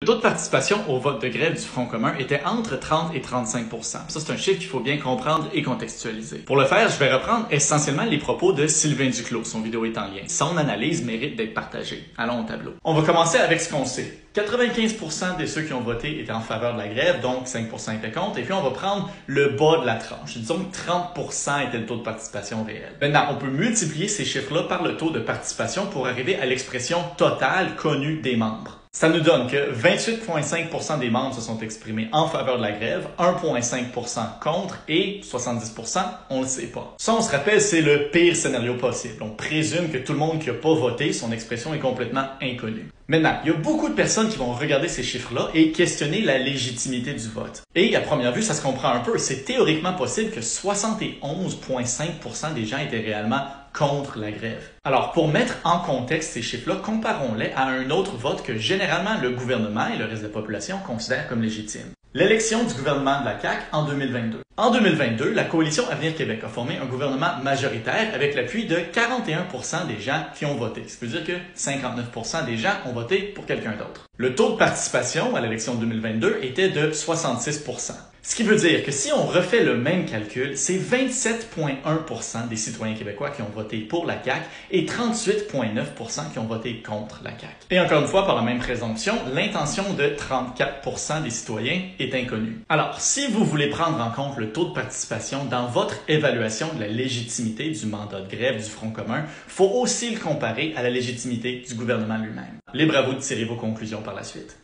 Le taux de participation au vote de grève du Front commun était entre 30 et 35 %. Ça, c'est un chiffre qu'il faut bien comprendre et contextualiser. Pour le faire, je vais reprendre essentiellement les propos de Sylvain Duclos. Son vidéo est en lien. Son analyse mérite d'être partagée. Allons au tableau. On va commencer avec ce qu'on sait. 95 % de ceux qui ont voté étaient en faveur de la grève, donc 5 % étaient contre. Et puis, on va prendre le bas de la tranche. Disons que 30 % était le taux de participation réel. Maintenant, on peut multiplier ces chiffres-là par le taux de participation pour arriver à l'expression totale connue des membres. Ça nous donne que 28,5 % des membres se sont exprimés en faveur de la grève, 1,5 % contre et 70 %, on le sait pas. Ça, on se rappelle, c'est le pire scénario possible. On présume que tout le monde qui a pas voté, son expression est complètement inconnue. Maintenant, il y a beaucoup de personnes qui vont regarder ces chiffres-là et questionner la légitimité du vote. Et à première vue, ça se comprend un peu. C'est théoriquement possible que 71,5 % des gens étaient réellement contre la grève. Alors, pour mettre en contexte ces chiffres-là, comparons-les à un autre vote que généralement le gouvernement et le reste de la population considèrent comme légitime. L'élection du gouvernement de la CAQ en 2022. En 2022, la coalition Avenir Québec a formé un gouvernement majoritaire avec l'appui de 41 % des gens qui ont voté. Ça veut dire que 59 % des gens ont voté pour quelqu'un d'autre. Le taux de participation à l'élection de 2022 était de 66 %. Ce qui veut dire que si on refait le même calcul, c'est 27,1 % des citoyens québécois qui ont voté pour la CAQ et 38,9 % qui ont voté contre la CAQ. Et encore une fois, par la même présomption, l'intention de 34 % des citoyens est inconnue. Alors, si vous voulez prendre en compte le taux de participation dans votre évaluation de la légitimité du mandat de grève du Front commun, il faut aussi le comparer à la légitimité du gouvernement lui-même. Libre à vous de tirer vos conclusions par la suite.